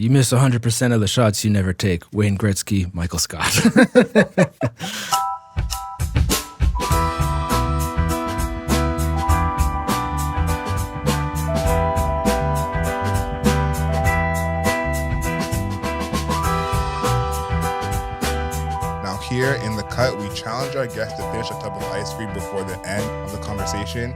You miss 100% of the shots you never take. Wayne Gretzky, Michael Scott. Now here in The Cut, we challenge our guests to finish a tub of ice cream before the end of the conversation.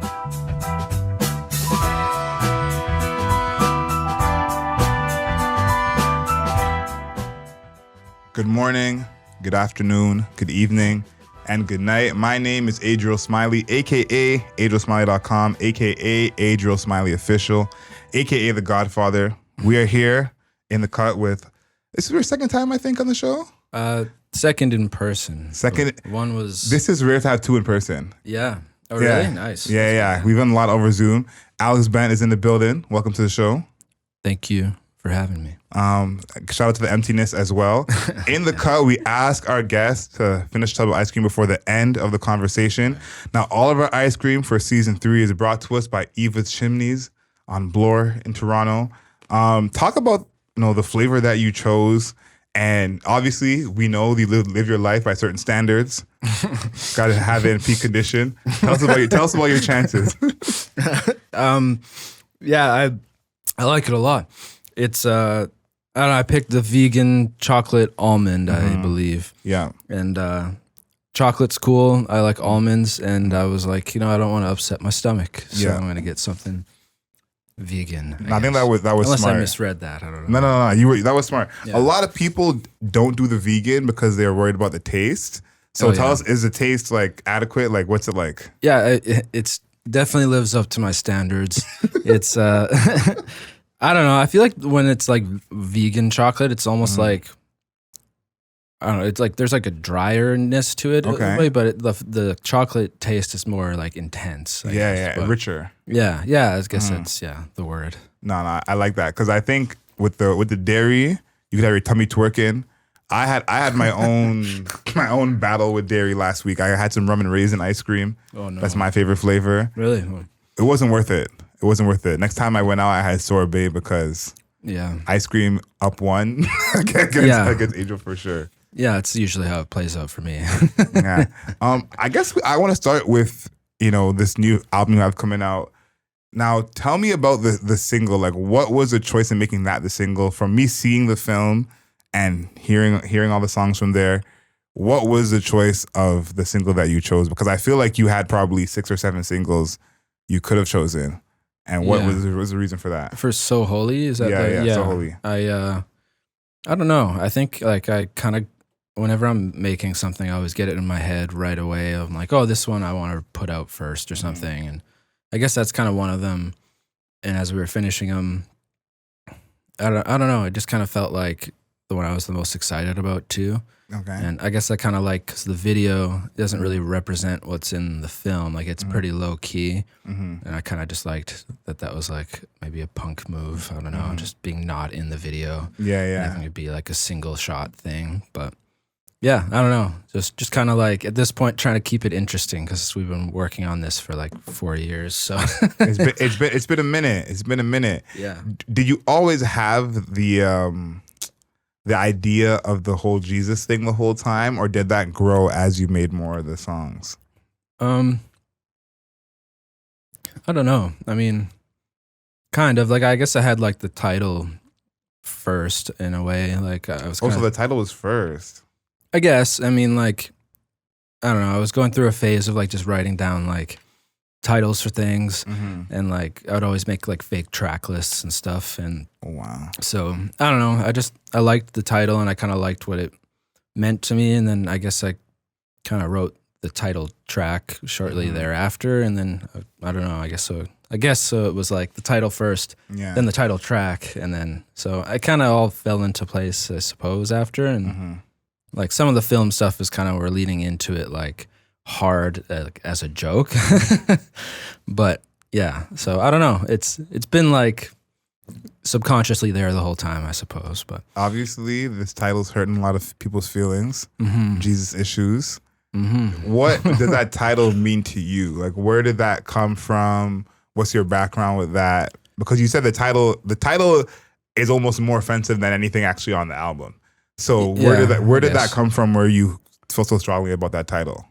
Good morning, good afternoon, good evening, and good night. My name is Adriel Smiley, aka AdrielSmiley.com, aka Adriel Smiley Official, aka The Godfather. We are here in The Cut with, this is your second time, I think, on the show? Second in person. Second. One was... This is rare to have two in person. Yeah. Oh, really? Yeah. Nice. Yeah. We've done a lot over Zoom. Alex Bent is in the building. Welcome to the show. Thank you for having me. Shout out to The Emptiness as well. In The Cut, we ask our guests to finish a tub of ice cream before the end of the conversation. Now, all of our ice cream for season 3 is brought to us by Eva's Chimneys on Bloor in Toronto. Talk about the flavor that you chose. And obviously, we know you live your life by certain standards. Got to have it in peak condition. Tell us about your chances. Yeah, I like it a lot. It's I don't know, I picked the vegan chocolate almond, I believe. Yeah. And chocolate's cool. I like almonds, and I was like, I don't want to upset my stomach, so I'm gonna get something vegan. I think that was Unless smart. I misread that. I don't know. No. That was smart. Yeah. A lot of people don't do the vegan because they're worried about the taste. So tell us, is the taste like adequate? Like, what's it like? Yeah, it's definitely lives up to my standards. It's I don't know. I feel like when it's like vegan chocolate, it's almost like, I don't know. It's like there's like a drierness to it, Okay. but the chocolate taste is more like intense. I guess. But Richer. Yeah. I guess that's the word. No, I like that because I think with the dairy, you could have your tummy twerking. I had my own battle with dairy last week. I had some rum and raisin ice cream. Oh no, that's my favorite flavor. Really? It wasn't worth it. It wasn't worth it. Next time I went out, I had sorbet because ice cream up one against Angel for sure. Yeah, it's usually how it plays out for me. Yeah. I guess I want to start with this new album you have coming out. Now, tell me about the single. Like, what was the choice in making that the single? From me seeing the film and hearing all the songs from there, what was the choice of the single that you chose? Because I feel like you had probably 6 or 7 singles you could have chosen. And what was the reason for that? For So Holy? Is that So Holy. I don't know. I think like I kind of, whenever I'm making something, I always get it in my head right away. I'm like, oh, this one I want to put out first or something. And I guess that's kind of one of them. And as we were finishing them, I don't know. It just kind of felt like the one I was the most excited about too. Okay. And I guess I kind of like, because the video doesn't really represent what's in the film. Like, it's pretty low key. And I kind of just liked that was like maybe a punk move. I don't know, just being not in the video. Yeah. Having it be like a single shot thing. But yeah, I don't know. Just kind of like at this point trying to keep it interesting, because we've been working on this for like 4 years. So it's been a minute. It's been a minute. Yeah. Did you always have the idea of the whole Jesus thing the whole time, or did that grow as you made more of the songs? I don't know. I mean, kind of. Like, I guess I had like the title first in a way. Like, I was so the title was first. I guess. I mean, like, I don't know. I was going through a phase of like just writing down like titles for things, and like I would always make like fake track lists and stuff. And so I don't know. I liked the title, and I kind of liked what it meant to me. And then I guess I kind of wrote the title track shortly thereafter. And then I don't know. I guess so. It was like the title first, then the title track, and then so I kind of all fell into place, I suppose, after. And like some of the film stuff is kind of we're leading into it like hard as a joke. But yeah, so I don't know. It's been like subconsciously there the whole time, I suppose. But obviously this title's hurting a lot of people's feelings. Jesus issues. What does that title mean to you? Like, where did that come from? What's your background with that? Because you said the title is almost more offensive than anything actually on the album. So Yeah, where did I that guess. come from where you feel so strongly about that title?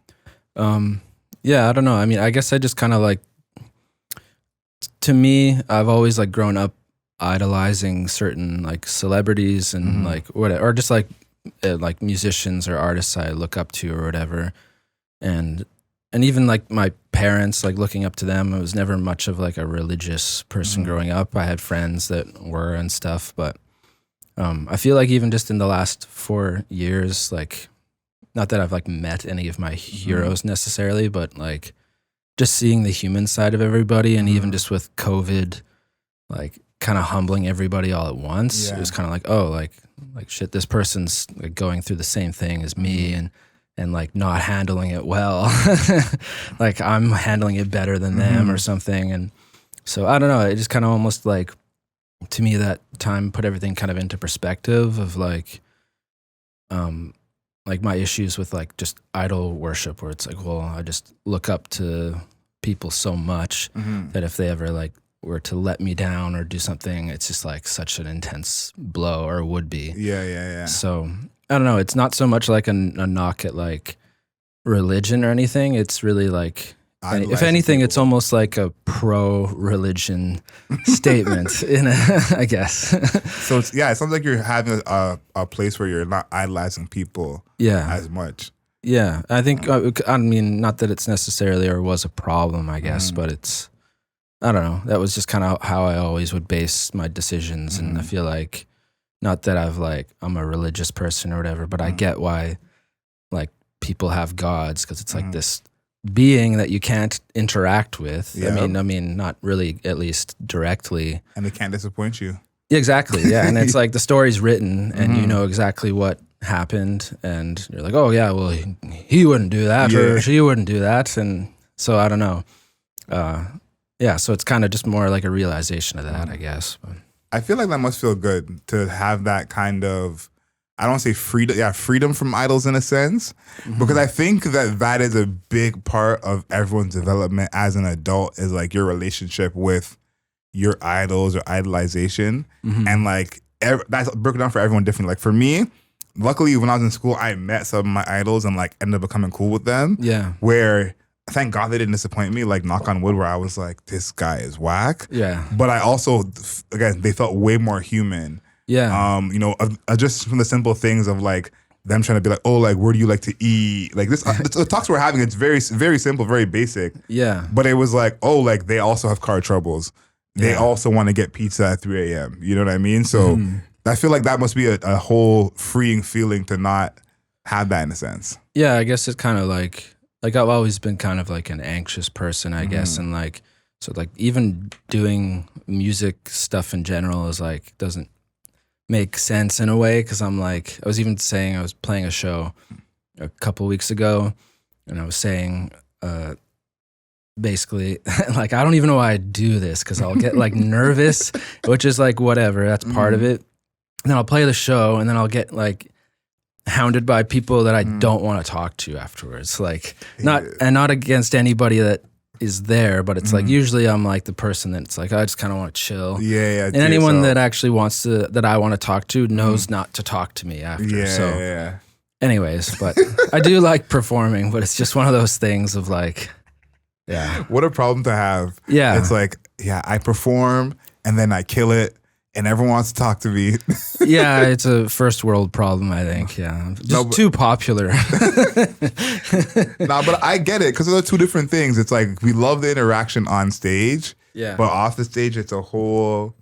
Yeah, I don't know. I mean, I guess I just kind of like, to me, I've always like grown up idolizing certain like celebrities and like whatever, or just like musicians or artists I look up to or whatever. And even like my parents, like looking up to them. I was never much of like a religious person growing up. I had friends that were and stuff, but I feel like even just in the last 4 years, like, not that I've like met any of my heroes necessarily, but like just seeing the human side of everybody, and even just with COVID, like kind of humbling everybody all at once. It was kind of like, oh, like shit, this person's like going through the same thing as me, and like not handling it well. Like I'm handling it better than them or something. And so I don't know, it just kind of almost like, to me, that time put everything kind of into perspective of like my issues with like just idol worship, where it's like, well, I just look up to people so much that if they ever like were to let me down or do something, it's just like such an intense blow, or would be. Yeah. So I don't know. It's not so much like a knock at like religion or anything. It's really like, if anything, it's almost like a pro-religion statement, I guess. So it sounds like you're having a place where you're not idolizing people as much. Yeah, I think, I mean, not that it's necessarily or was a problem, I guess, but it's, I don't know. That was just kind of how I always would base my decisions. And I feel like, not that I'm a religious person or whatever, but I get why like people have gods, because it's like this being that you can't interact with. Yeah. I mean, not really, at least directly. And they can't disappoint you. Exactly. Yeah. And it's like the story's written and you know exactly what happened, and you're like, oh yeah, well he wouldn't do that or she wouldn't do that. And so I don't know. So it's kind of just more like a realization of that, I guess. But I feel like that must feel good to have that kind of, I don't say freedom from idols in a sense, because I think that is a big part of everyone's development as an adult, is like your relationship with your idols or idolization. And like that's broken down for everyone differently. Like for me, luckily when I was in school, I met some of my idols and like ended up becoming cool with them. Yeah. Where thank God they didn't disappoint me, like knock on wood, where I was like, this guy is whack. Yeah. But I also, again, they felt way more human. Yeah. Just from the simple things of like them trying to be like, oh, like, where do you like to eat? Like this, the talks we're having, it's very, very simple, very basic. Yeah. But it was like, oh, like they also have car troubles. They also want to get pizza at 3 a.m. You know what I mean? So I feel like that must be a whole freeing feeling to not have that in a sense. Yeah, I guess it's kind of like I've always been kind of like an anxious person, I guess. And like, so like even doing music stuff in general is like, doesn't make sense in a way. Cause I'm like, I was even saying, I was playing a show a couple weeks ago and I was saying, basically like, I don't even know why I do this, cause I'll get like nervous, which is like, whatever, that's part of it. And then I'll play the show and then I'll get like hounded by people that I don't want to talk to afterwards. Like not against anybody that is there, but it's like usually I'm like the person that's like, I just kind of want to chill. Yeah. And anyone that actually wants to, that I want to talk to, knows not to talk to me after. Yeah. Anyways, but I do like performing, but it's just one of those things of like, what a problem to have. Yeah. It's like, I perform and then I kill it. And everyone wants to talk to me. Yeah, it's a first world problem, I think. Yeah, just too popular. But I get it, because those are two different things. It's like we love the interaction on stage, but off the stage, it's a whole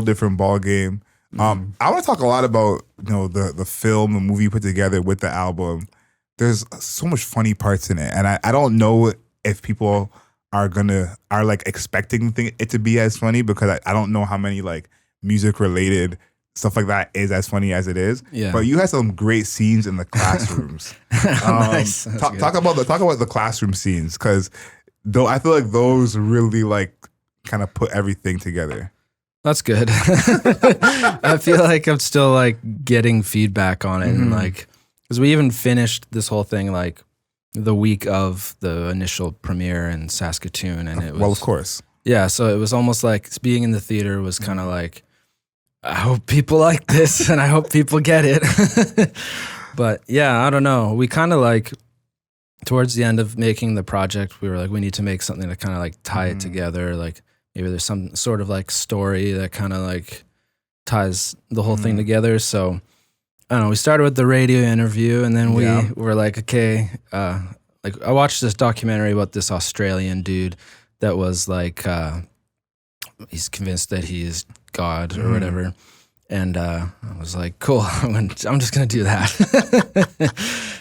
different ball game. I want to talk a lot about the film, the movie you put together with the album. There's so much funny parts in it, and I don't know if people are like expecting it to be as funny, because I don't know how many like music related stuff like that is as funny as it is. Yeah. But you had some great scenes in the classrooms. Nice. Talk about the classroom scenes, because though I feel like those really like kind of put everything together. That's good. I feel like I'm still like getting feedback on it, and like, because we even finished this whole thing like the week of the initial premiere in Saskatoon, and it was, well, of course, so it was almost like being in the theater was kind of like I hope people like this and I hope people get it. But yeah, I don't know. We kind of like, towards the end of making the project, we were like, we need to make something to kind of like tie it together. Like maybe there's some sort of like story that kind of like ties the whole thing together. So I don't know, we started with the radio interview and then we were like, okay, like I watched this documentary about this Australian dude that was like, he's convinced that he is God or whatever. And I was like, cool, I'm just going to do that.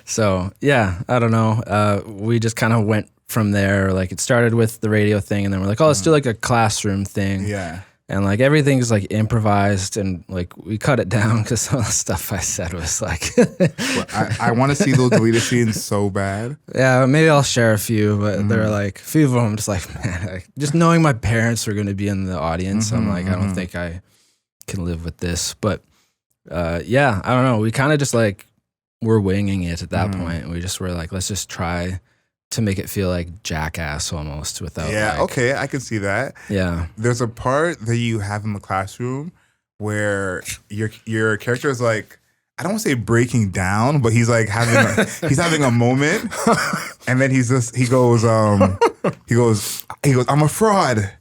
So, yeah, I don't know. We just kind of went from there. Like, it started with the radio thing, and then we're like, oh, let's do like a classroom thing. Yeah. And like everything's like improvised, and like we cut it down because some of the stuff I said was like. Well, I want to see those deleted scenes so bad. Yeah, maybe I'll share a few, but they're like, a few of them, I'm just like, man, like, just knowing my parents are going to be in the audience, I'm like, I don't think I can live with this. But yeah, I don't know. We kind of just like were winging it at that point. We just were like, let's just try to make it feel like Jackass almost without. Yeah, like, okay, I can see that. Yeah. There's a part that you have in the classroom where your character is like, I don't want to say breaking down, but he's like having a moment, and then he goes, I'm a fraud,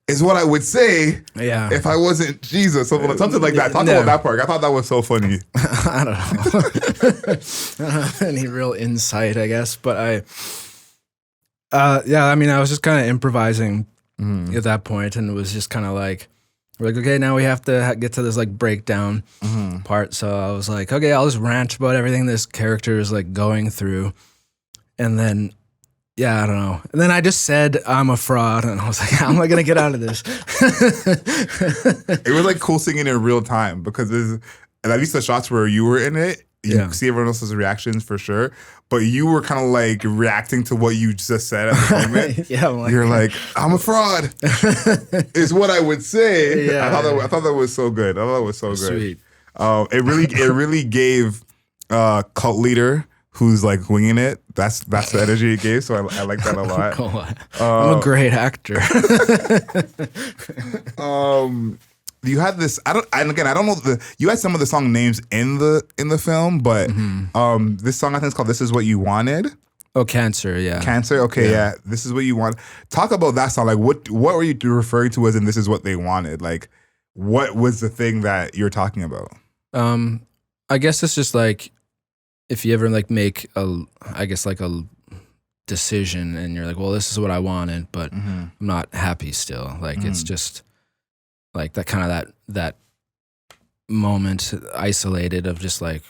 is what I would say. Yeah. If I wasn't Jesus, something like that. Talk about that part. I thought that was so funny. I don't know. I don't have any real insight, I guess, but yeah, I mean, I was just kind of improvising at that point, and it was just kind of like, we're like, okay, now we have to get to this like breakdown part. So I was like, okay, I'll just rant about everything this character is like going through, and then, yeah, I don't know. And then I just said I'm a fraud, and I was like, how am I gonna get out of this? It was like cool seeing it in real time because there's at least the shots where you were in it. You see everyone else's reactions for sure, but you were kind of like reacting to what you just said at the moment. Yeah, I'm like, you're like, I'm a fraud, is what I would say. Yeah, I thought that was so good. I thought it was so good. Sweet. It really gave cult leader who's like winging it. That's the energy it gave. So I like that a lot. I'm a great actor. You had this. I don't know you had some of the song names in the film, but this song I think is called "This Is What You Wanted." Oh, Cancer, yeah. Cancer, okay, yeah. This is what you want. Talk about that song. Like, what were you referring to as in "This Is What They Wanted"? Like, what was the thing that you're talking about? I guess it's just like if you ever like make a decision and you're like, well, this is what I wanted, but I'm not happy still. Like it's just like that kind of that moment isolated of just like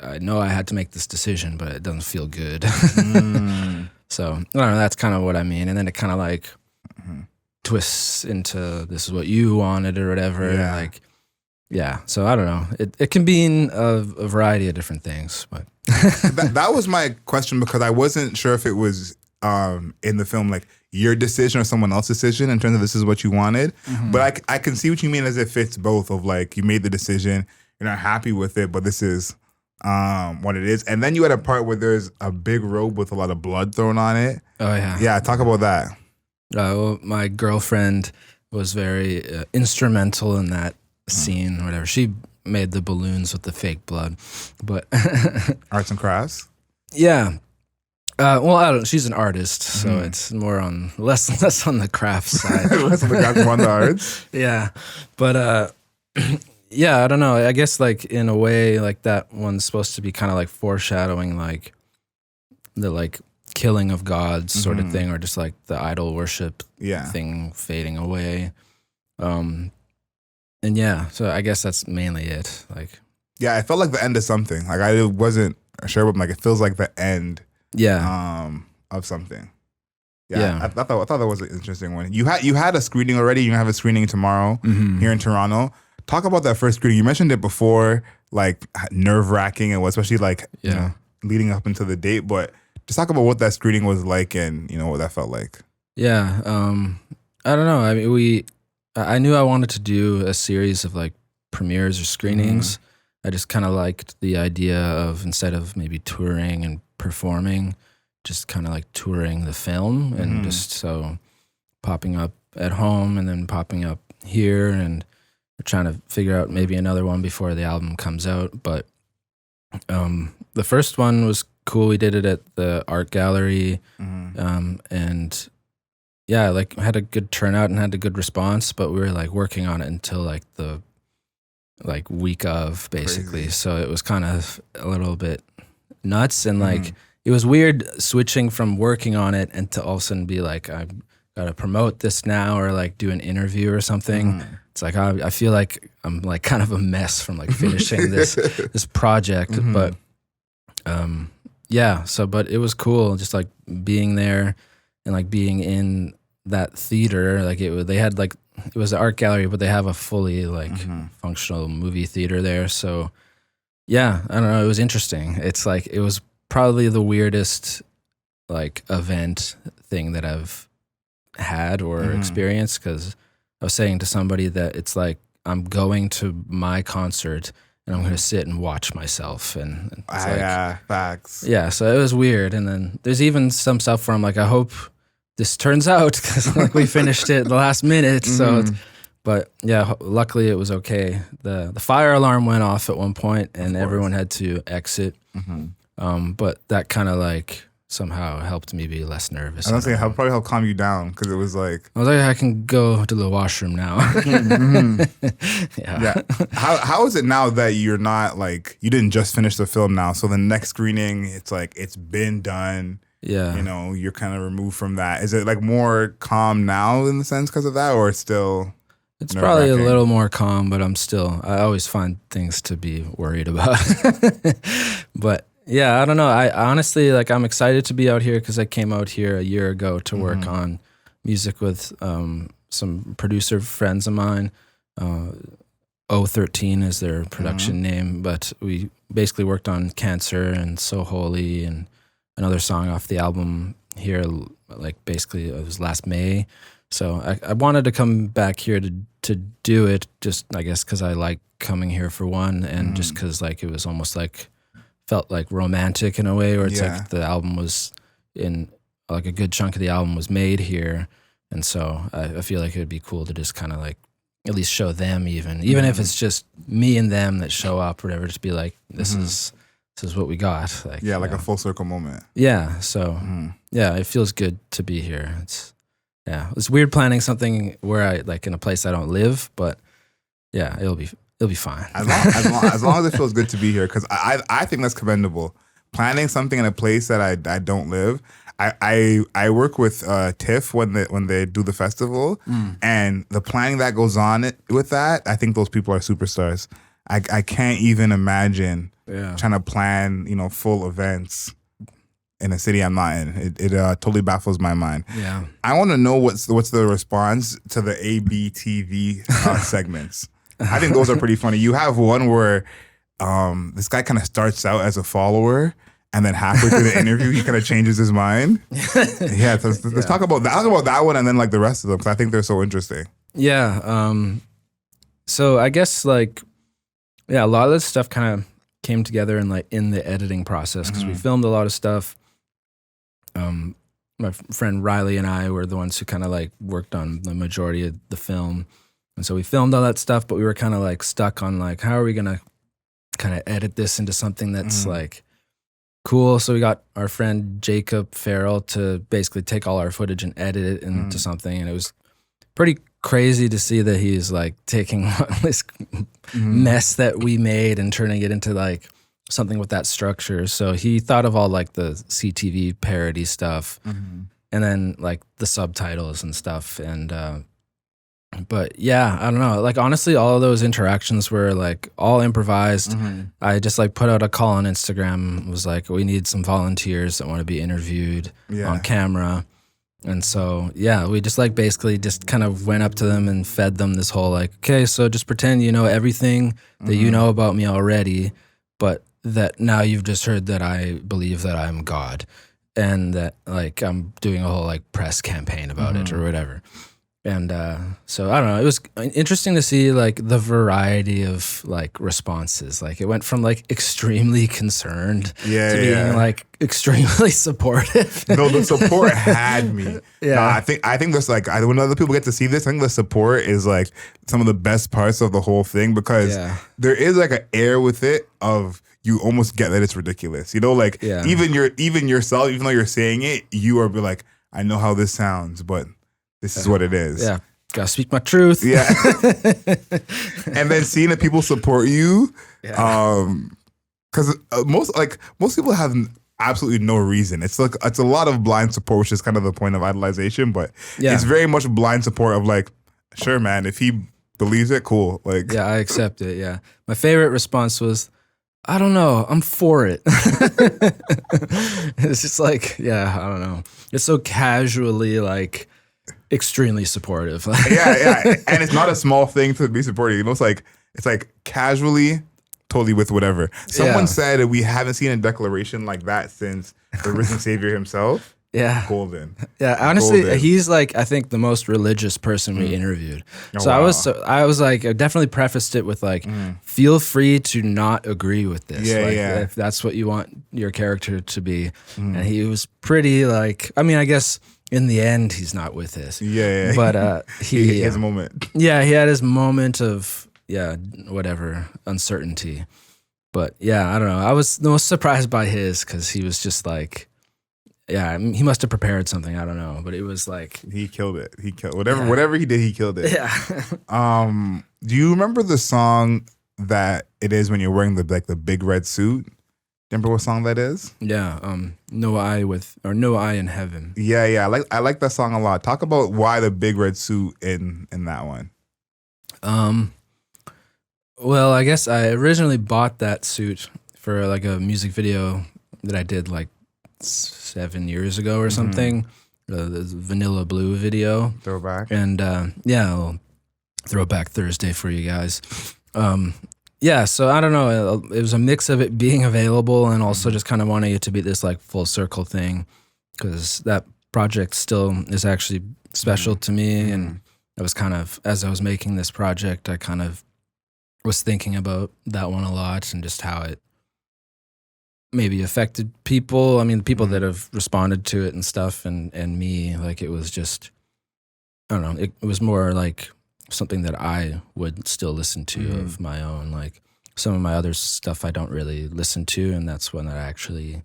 I know I had to make this decision, but it doesn't feel good. So I don't know, that's kind of what I mean. And then it kind of like twists into this is what you wanted or whatever. Yeah. Like, yeah. So I don't know. It can mean a variety of different things, but that was my question because I wasn't sure if it was in the film like your decision or someone else's decision in terms of this is what you wanted. But I can see what you mean as it fits both of like you made the decision, you're not happy with it, but this is what it is. And then you had a part where there's a big robe with a lot of blood thrown on it. Oh yeah. Yeah, talk about that. Well, my girlfriend was very instrumental in that scene or whatever. She made the balloons with the fake blood, but Arts and crafts. Yeah. Well, I don't. She's an artist, so it's more on less on the craft side. Less on the craft, more on the arts. Yeah, but yeah, I don't know. I guess like in a way, like that one's supposed to be kind of like foreshadowing, like the like killing of gods sort of thing, or just like the idol worship thing fading away. And yeah, so I guess that's mainly it. Like, yeah, it felt like the end of something. Like I wasn't sure, but like it feels like the end. Yeah. Of something. Yeah. I thought that was an interesting one. You had a screening already. You're gonna have a screening tomorrow here in Toronto. Talk about that first screening. You mentioned it before, like nerve wracking and especially like you know, leading up into the date. But just talk about what that screening was like and you know what that felt like. Yeah. I don't know. I mean, I knew I wanted to do a series of like premieres or screenings. I just kind of liked the idea of instead of maybe touring and performing, just kind of like touring the film and just so popping up at home and then popping up here and we're trying to figure out maybe another one before the album comes out. But the first one was cool. We did it at the art gallery, and yeah, like had a good turnout and had a good response. But we were like working on it until like the week of, basically. Crazy. So it was kind of a little bit nuts, and like it was weird switching from working on it and to all of a sudden be like, I've got to promote this now or like do an interview or something. It's like I feel like I'm like kind of a mess from like finishing this project. But yeah, so but it was cool just like being there and like being in that theater. Like they had like, it was an art gallery, but they have a fully like functional movie theater there. So yeah, I don't know, it was interesting. It's like, it was probably the weirdest like event thing that I've had or experienced, because I was saying to somebody that it's like I'm going to my concert and I'm going to sit and watch myself, and it's like, facts. Yeah, so it was weird. And then there's even some stuff where I'm like, I hope this turns out, because like we finished it the last minute. So, but yeah, luckily it was okay. The fire alarm went off at one point, and everyone had to exit. But that kind of like somehow helped me be less nervous. I was saying, probably helped calm you down, because it was like, I was like, I can go to the washroom now. Yeah. How is it now that you're not like, you didn't just finish the film now? So the next screening, it's like, it's been done. Yeah. You know, you're kind of removed from that. Is it like more calm now in the sense because of that, or it's still? It's probably a little more calm, but I always find things to be worried about. But yeah, I don't know. I honestly, like, I'm excited to be out here because I came out here a year ago to work on music with some producer friends of mine. 013 is their production name, but we basically worked on Cancer and So Holy and another song off the album here, like basically it was last May. So I wanted to come back here to do it, just I guess because I like coming here for one, and just because like it was almost like, felt like romantic in a way, where it's like the album was in, like a good chunk of the album was made here. And so I feel like it would be cool to just kind of like at least show them, even if it's just me and them that show up or whatever, just be like, this is what we got. Like, like a full circle moment. Yeah. So yeah, it feels good to be here. It's weird planning something where I like in a place I don't live, but yeah, it'll be fine. As long as it feels good to be here, because I think that's commendable. Planning something in a place that I don't live. I work with TIFF when they do the festival, and the planning that goes on with that, I think those people are superstars. I can't even imagine trying to plan full events in a city I'm not in. It totally baffles my mind. Yeah, I want to know what's the response to the ABTV segments. I think those are pretty funny. You have one where this guy kind of starts out as a follower, and then halfway through the interview, he kind of changes his mind. Yeah, let's talk about that. I'll talk about that one, and then like the rest of them, because I think they're so interesting. Yeah. So I guess like, yeah, a lot of this stuff kind of came together in the editing process, because we filmed a lot of stuff. My friend Riley and I were the ones who kind of like worked on the majority of the film. And so we filmed all that stuff, but we were kind of like stuck on like, how are we going to kind of edit this into something that's like cool? So we got our friend Jacob Farrell to basically take all our footage and edit it into something. And it was pretty crazy to see that he's like taking this mess that we made and turning it into like something with that structure. So he thought of all like the CTV parody stuff and then like the subtitles and stuff. And, but yeah, I don't know. Like honestly, all of those interactions were like all improvised. I just like put out a call on Instagram. Was like, we need some volunteers that want to be interviewed on camera. And so yeah, we just like basically just kind of went up to them and fed them this whole like, okay, so just pretend you know everything that you know about me already, but that now you've just heard that I believe that I'm God, and that like I'm doing a whole like press campaign about it or whatever. And so I don't know. It was interesting to see like the variety of like responses. Like it went from like extremely concerned to being like extremely supportive. No, the support had me. Yeah, no, I think this like when other people get to see this, I think the support is like some of the best parts of the whole thing because there is like an air with it of you almost get that it's ridiculous. You know, like even yourself, even though you're saying it, you are like, I know how this sounds, but this is what it is. Yeah. Gotta speak my truth. Yeah. And then seeing that people support you. Because most people have absolutely no reason. It's a lot of blind support, which is kind of the point of idolization, but it's very much blind support of like, sure, man, if he believes it, cool. Like, yeah, I accept it. Yeah. My favorite response was, I don't know, I'm for it. It's just like, I don't know. It's so casually like extremely supportive. yeah. And it's not a small thing to be supportive. You know, it's like casually, totally with whatever. Someone said that we haven't seen a declaration like that since the risen Savior himself. Yeah. Golden. Yeah, honestly, he's like, I think the most religious person we interviewed. So I was like, I definitely prefaced it with like, feel free to not agree with this. If that's what you want your character to be. And he was pretty like, I mean, I guess in the end, he's not with this. Yeah. But he has a moment. Yeah, he had his moment of, whatever, uncertainty. But yeah, I don't know. I was the most surprised by his because he was just like, he must have prepared something. I don't know, but it was like he killed it. He killed whatever he did. He killed it. Yeah. Do you remember the song that it is when you're wearing the big red suit? Remember what song that is? Yeah. No Eye in Heaven. Yeah. I like that song a lot. Talk about why the big red suit in that one. Well, I guess I originally bought that suit for like a music video that I did like 7 years ago or something. The Vanilla Blue video. Throwback. And I'll throwback Thursday for you guys. So I don't know. It was a mix of it being available and also just kind of wanting it to be this like full circle thing because that project still is actually special to me. And I was kind of, as I was making this project, I kind of was thinking about that one a lot and just how it maybe affected people. I mean, the people that have responded to it and stuff and me, like it was just, I don't know, it was more like something that I would still listen to of my own. Like some of my other stuff I don't really listen to, and that's when I actually,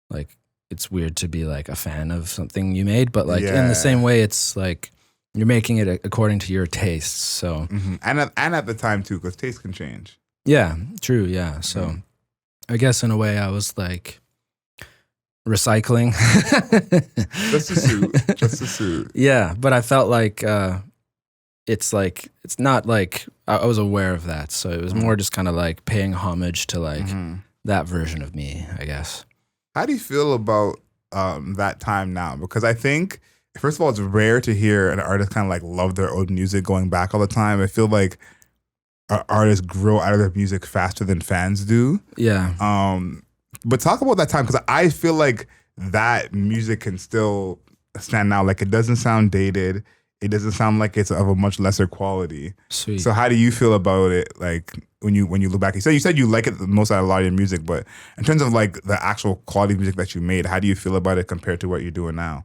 like, it's weird to be like a fan of something you made, but like in the same way, it's like you're making it according to your tastes. So and at the time too, because taste can change. Yeah, true. Yeah, so I guess in a way I was like recycling. Just a suit. Yeah, but I felt like it's not like I was aware of that, so it was more just kind of like paying homage to like that version of me, I guess. How do you feel about that time now? Because I think, first of all, it's rare to hear an artist kind of like love their own music going back all the time. I feel like artists grow out of their music faster than fans do. Yeah. But talk about that time, because I feel like that music can still stand out. Like it doesn't sound dated. It doesn't sound like it's of a much lesser quality. Sweet. So how do you feel about it? Like when you look back, you said you like it the most out of a lot of your music, but in terms of like the actual quality of music that you made, how do you feel about it compared to what you're doing now?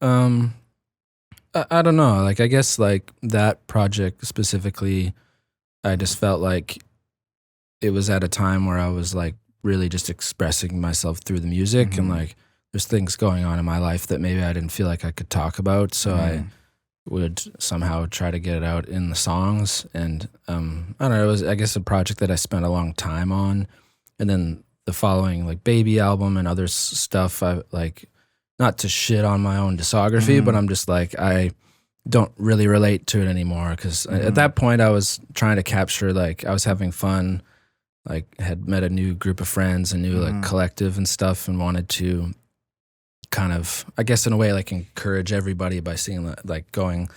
I don't know. Like I guess like that project specifically, I just felt like it was at a time where I was like really just expressing myself through the music, and like there's things going on in my life that maybe I didn't feel like I could talk about, so I would somehow try to get it out in the songs. And I don't know, it was, I guess, a project that I spent a long time on. And then the following like Baby album and other stuff, I like, not to shit on my own discography, but I'm just like, I don't really relate to it anymore, because at that point I was trying to capture, like I was having fun, like had met a new group of friends, a new like collective and stuff, and wanted to kind of, I guess in a way, like encourage everybody by seeing like going,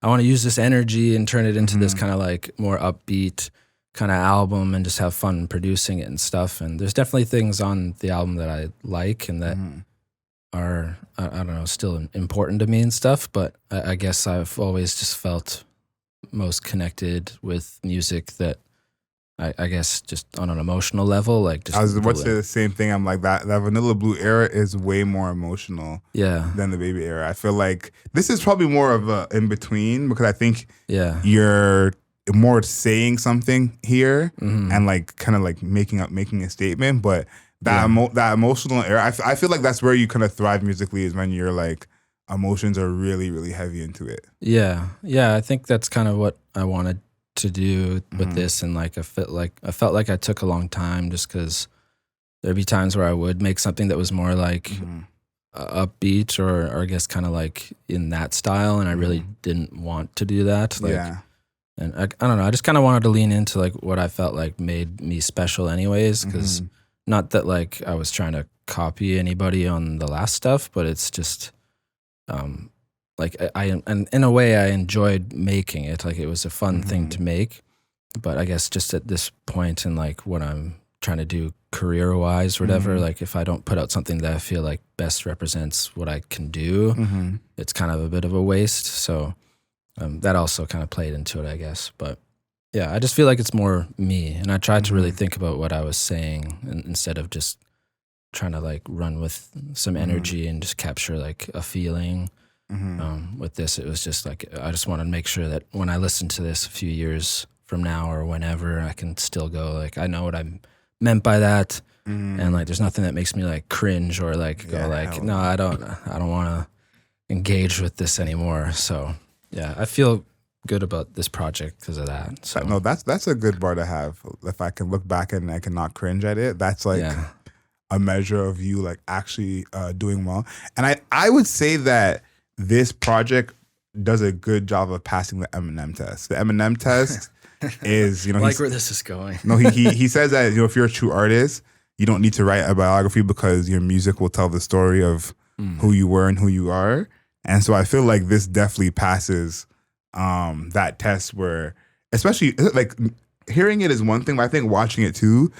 I want to use this energy and turn it into this kind of like more upbeat kind of album and just have fun producing it and stuff. And there's definitely things on the album that I like and that are, I don't know, still important to me and stuff. But I guess I've always just felt most connected with music that I guess just on an emotional level, like just. I was about to say the same thing. I'm like that Vanilla Blue era is way more emotional than the Baby era. I feel like this is probably more of a in between because I think you're more saying something here and like kind of like making a statement, but that emotional era, I feel like that's where you kind of thrive musically is when you're like emotions are really, really heavy into it. Yeah. I think that's kind of what I wanted to do with this, and like I felt like I took a long time just because there'd be times where I would make something that was more like upbeat or I guess kind of like in that style, and I really didn't want to do that. Like, and I don't know, I just kind of wanted to lean into like what I felt like made me special, anyways. Because not that like I was trying to copy anybody on the last stuff, but it's just like and in a way I enjoyed making it. Like it was a fun thing to make, but I guess just at this point in like what I'm trying to do career wise or whatever, like if I don't put out something that I feel like best represents what I can do, it's kind of a bit of a waste. So that also kind of played into it, I guess. But yeah, I just feel like it's more me, and I tried to really think about what I was saying instead of just trying to like run with some energy and just capture like a feeling. With this, it was just like I just wanted to make sure that when I listen to this a few years from now or whenever, I can still go like I know what I meant by that, and like there's nothing that makes me like cringe or like go like no, I don't want to engage with this anymore. So yeah, I feel good about this project because of that. So no, that's a good bar to have. If I can look back and I can not cringe at it, that's like a measure of you like actually doing well. And I would say that this project does a good job of passing the Eminem test. The Eminem test is, you know, like where this is going. No, he says that, you know, if you're a true artist, you don't need to write a biography because your music will tell the story of who you were and who you are. And so I feel like this definitely passes that test where, especially like hearing it is one thing, but I think watching it too,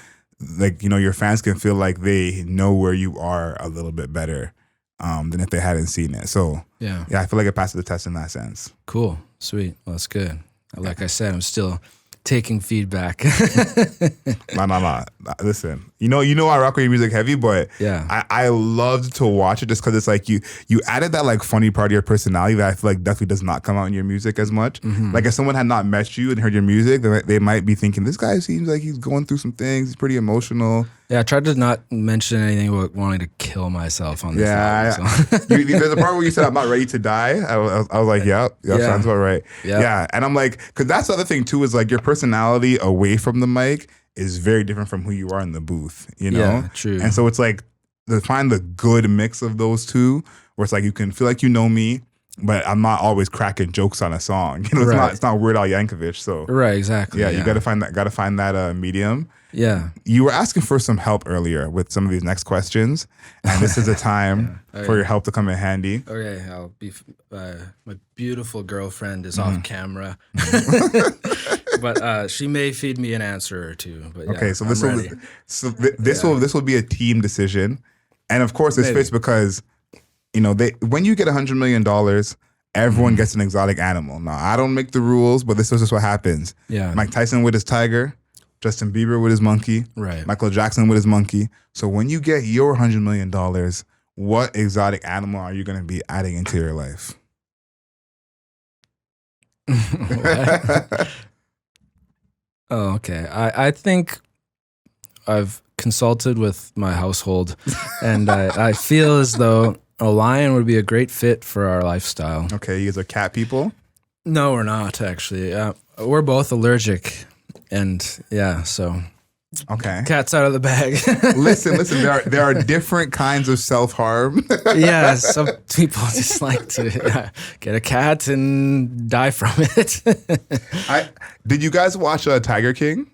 like, you know, your fans can feel like they know where you are a little bit better than if they hadn't seen it. So yeah, I feel like it passes the test in that sense. Cool. Sweet. Well, that's good. Like I said, I'm still taking feedback. No. Listen, you know I rock with your music heavy, but I loved to watch it just because it's like you added that like funny part of your personality that I feel like definitely does not come out in your music as much. Like if someone had not met you and heard your music, they might be thinking this guy seems like he's going through some things. He's pretty emotional. Yeah, I tried to not mention anything about wanting to kill myself on this album. So. There's a part where you said I'm not ready to die. I was like, yeah, sounds about right. Yeah, and I'm like, because that's the other thing too is like your personality away from the mic is very different from who you are in the booth, you know? Yeah, true. And so it's like to find the good mix of those two where it's like you can feel like you know me, but I'm not always cracking jokes on a song. You know, it's not Weird Al Yankovic. So right, exactly. Yeah, you gotta find that medium. Yeah. You were asking for some help earlier with some of these next questions, and this is a time for your help to come in handy. Okay, I'll be. My beautiful girlfriend is off camera, but she may feed me an answer or two. But yeah, okay, so this will be a team decision, and of course this fits because you know when you get $100 million, everyone gets an exotic animal. Now I don't make the rules, but this is just what happens. Yeah, Mike Tyson with his tiger. Justin Bieber with his monkey, right? Michael Jackson with his monkey. So when you get your $100 million, what exotic animal are you going to be adding into your life? Oh, okay. I think I've consulted with my household, and I feel as though a lion would be a great fit for our lifestyle. Okay, you guys are cat people? No, we're not actually. We're both allergic. And yeah, so okay, cat's out of the bag. listen. There are different kinds of self-harm. Yeah, some people just like to get a cat and die from it. Did you guys watch Tiger King?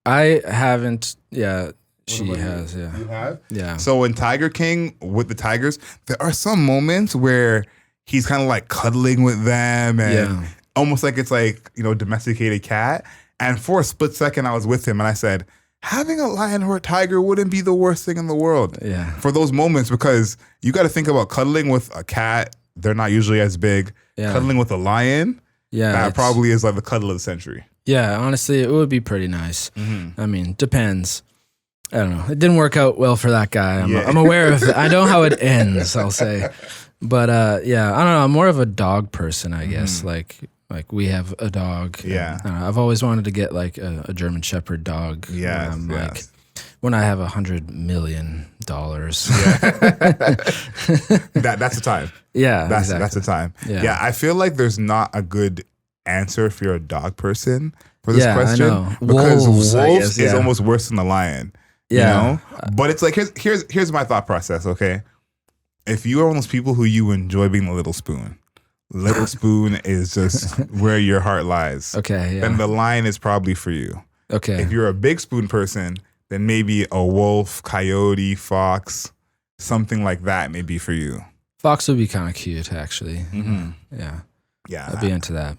I haven't. Yeah, she has. Yeah, you have. Yeah. So in Tiger King with the tigers, there are some moments where he's kind of like cuddling with them and almost like it's like, you know, domesticated cat. And for a split second, I was with him and I said, having a lion or a tiger wouldn't be the worst thing in the world. Yeah. For those moments, because you got to think about cuddling with a cat. They're not usually as big. Yeah. Cuddling with a lion, that probably is like the cuddle of the century. Yeah, honestly, it would be pretty nice. I mean, depends. I don't know. It didn't work out well for that guy. I'm aware of it. I know how it ends, I'll say. But yeah, I don't know. I'm more of a dog person, I guess. Like we have a dog. Yeah. And, I've always wanted to get like a German Shepherd dog. Yeah. Like when I have $100 million. That's the time. Yeah. That's the time. Yeah. I feel like there's not a good answer if you're a dog person for this question. I know. Because wolves is almost worse than the lion. Yeah. You know? But it's like here's my thought process, okay? If you are one of those people who you enjoy being the little spoon is just where your heart lies. Okay, yeah. Then the lion is probably for you. Okay. If you're a big spoon person, then maybe a wolf, coyote, fox, something like that may be for you. Fox would be kind of cute, actually. Yeah. I'd be into that.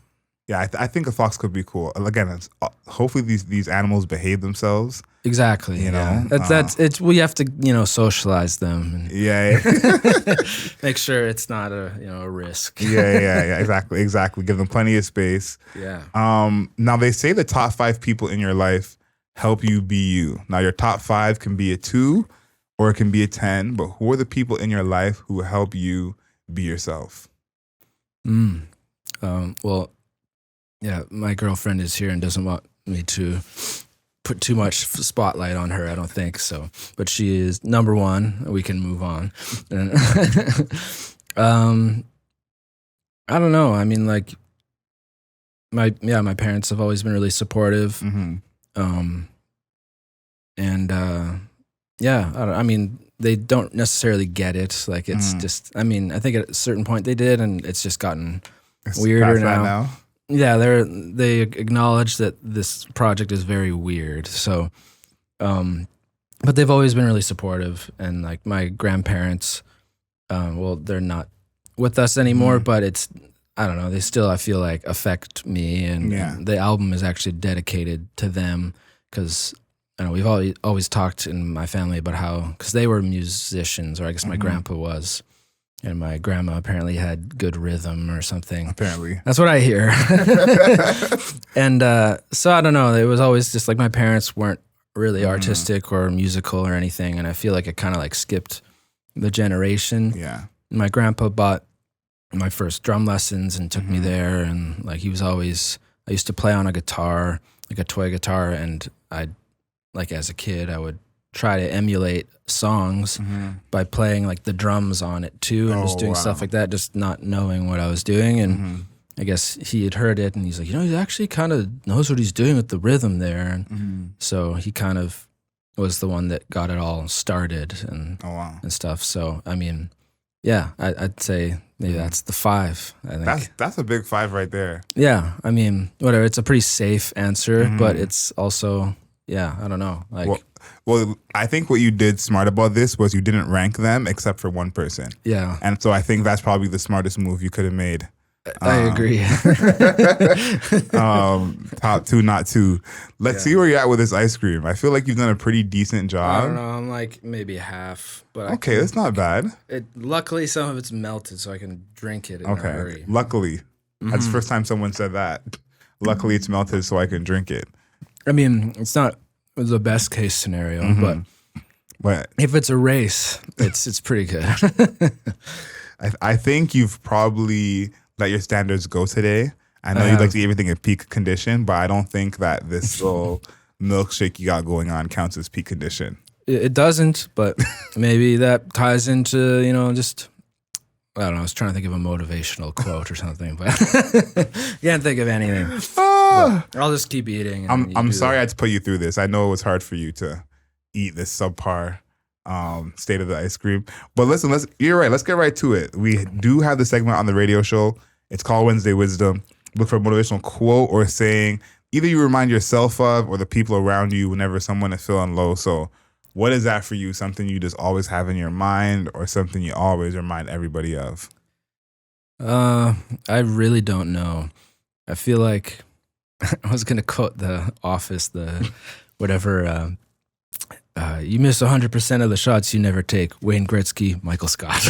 Yeah, I think a fox could be cool. Again, hopefully these animals behave themselves. Exactly. You know, that's it's. We have to socialize them. And make sure it's not a risk. Yeah. Exactly. Give them plenty of space. Yeah. Now they say the top 5 people in your life help you be you. Now your top 5 can be a 2 or it can be a 10. But who are the people in your life who help you be yourself? Well, yeah, my girlfriend is here and doesn't want me to put too much spotlight on her, I don't think so. But she is number 1. We can move on. I don't know. I mean, like, my parents have always been really supportive. I mean, they don't necessarily get it. Like, it's just, I mean, I think at a certain point they did, and it's just gotten weirder now. Yeah, they acknowledge that this project is very weird. So, but they've always been really supportive, and like my grandparents, well, they're not with us anymore, but it's, I don't know, they still, I feel like, affect me, and the album is actually dedicated to them because I know we've always talked in my family about how, because they were musicians, or I guess my grandpa was. And my grandma apparently had good rhythm or something. Apparently. That's what I hear. And so I don't know. It was always just like my parents weren't really artistic or musical or anything. And I feel like it kind of like skipped the generation. Yeah. My grandpa bought my first drum lessons and took me there. And like I used to play on a guitar, like a toy guitar. And like as a kid, I would try to emulate songs by playing like the drums on it too, and just doing stuff like that, just not knowing what I was doing. And I guess he had heard it, and he's like, he actually kind of knows what he's doing with the rhythm there. And so he kind of was the one that got it all started and stuff. So I mean, yeah, I'd say maybe that's the 5. I think that's a big 5 right there. Yeah, I mean, whatever. It's a pretty safe answer, but it's also, yeah, I don't know, like. Well, I think what you did smart about this was you didn't rank them except for one person. Yeah. And so I think that's probably the smartest move you could have made. I agree. Top 2, not 2. Let's see where you're at with this ice cream. I feel like you've done a pretty decent job. I don't know. I'm like maybe half. But okay, that's not bad. Luckily, some of it's melted, so I can drink it in a hurry. Luckily. That's the first time someone said that. Luckily, it's melted, so I can drink it. I mean, it's not the best case scenario, but if it's a race, it's pretty good. I think you've probably let your standards go today. I know you'd like to get everything in peak condition, but I don't think that this little milkshake you got going on counts as peak condition. It doesn't, but maybe that ties into, just, I don't know, I was trying to think of a motivational quote or something, but can't think of anything. I'll just keep eating. I'm sorry I had to put you through this. I know it was hard for you to eat this subpar state of the ice cream. But listen, you're right. Let's get right to it. We do have the segment on the radio show. It's called Wednesday Wisdom. Look for a motivational quote or saying either you remind yourself of or the people around you whenever someone is feeling low. So what is that for you? Something you just always have in your mind or something you always remind everybody of? I really don't know. I feel like I was going to quote The Office, the whatever You miss 100% of the shots you never take. Wayne Gretzky, Michael Scott.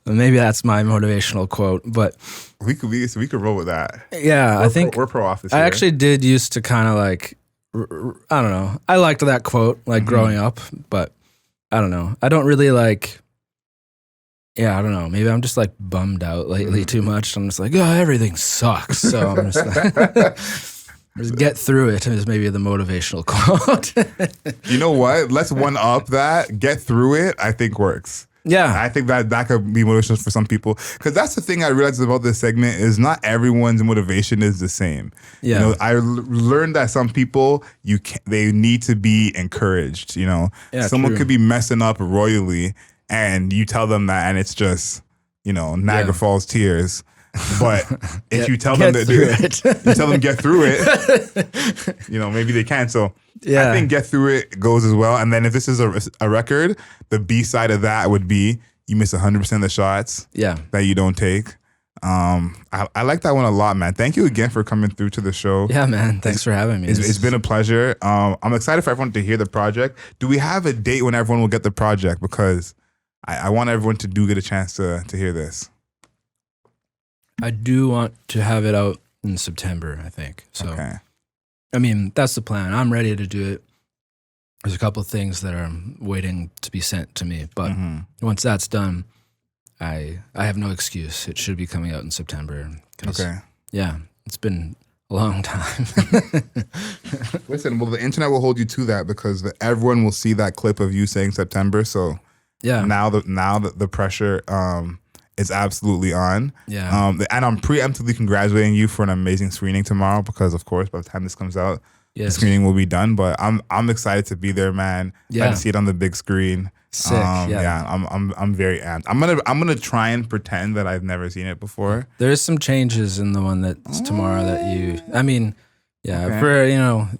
Maybe that's my motivational quote, but we could roll with that. Yeah, I think we're pro office. I actually did used to kind of like, I don't know. I liked that quote like growing up, but I don't know. I don't really like. Yeah, I don't know. Maybe I'm just like bummed out lately too much. I'm just like, oh, everything sucks. So I'm just like, just get through it is maybe the motivational quote. You know what? Let's one up that. Get through it, I think works. Yeah. I think that could be motivational for some people. Because that's the thing I realized about this segment is not everyone's motivation is the same. Yeah. You know, I learned that some people, they need to be encouraged, you know. Yeah, someone true. could be messing up royally and you tell them that and it's just, you know, Niagara Falls tears. But if you tell them that you tell them get through it, you know, maybe they can. So I think get through it goes as well. And then if this is a record, the B side of that would be you miss 100% of the shots that you don't take. I like that one a lot, man. Thank you again for coming through to the show. Yeah, man. Thanks for having me. It's been a pleasure. I'm excited for everyone to hear the project. Do we have a date when everyone will get the project? Because I want everyone to get a chance to hear this. I do want to have it out in September, I think. So, I mean, that's the plan. I'm ready to do it. There's a couple of things that are waiting to be sent to me, but once that's done, I have no excuse. It should be coming out in September. Yeah, it's been a long time. Listen, well, the internet will hold you to that because everyone will see that clip of you saying September. So now the pressure is absolutely on. Yeah. And I'm preemptively congratulating you for an amazing screening tomorrow because, of course, by the time this comes out, the screening will be done. But I'm excited to be there, man. Yeah. To see it on the big screen. Sick. I'm very amped. I'm gonna try and pretend that I've never seen it before. There's some changes in the one that's tomorrow that you. I mean, for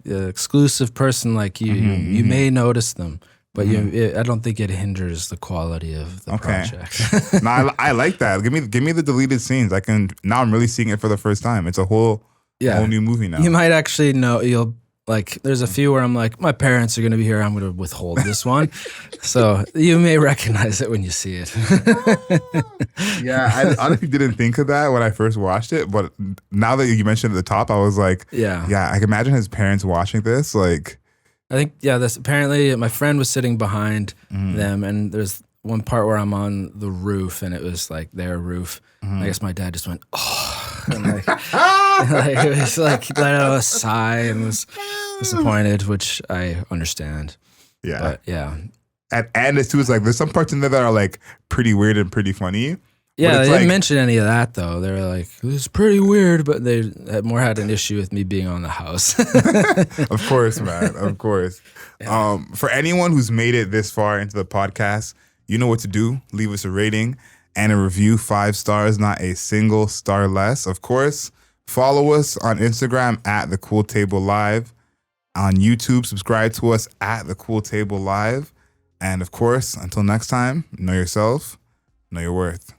the exclusive person like you, you may notice them. But I don't think it hinders the quality of the project. No, I like that. Give me the deleted scenes. I'm really seeing it for the first time. It's a whole new movie now. You might actually know. You'll like. There's a few where I'm like, my parents are going to be here. I'm going to withhold this one. So you may recognize it when you see it. I honestly didn't think of that when I first watched it, but now that you mentioned at the top, I was like, I can imagine his parents watching this, like. I think, this apparently my friend was sitting behind them, and there's one part where I'm on the roof, and it was like their roof. I guess my dad just went, oh, and it was like he let out a sigh and was disappointed, which I understand. Yeah. But yeah. And it's too, it's like there's some parts in there that are like pretty weird and pretty funny. Yeah, they didn't mention any of that though. They were like, "It was pretty weird," but they had an issue with me being on the house. Of course, man. Of course. Yeah. For anyone who's made it this far into the podcast, you know what to do. Leave us a rating and a review, 5 stars, not a single star less. Of course, follow us on Instagram at The Cool Table Live. On YouTube, subscribe to us at The Cool Table Live. And of course, until next time, know yourself, know your worth.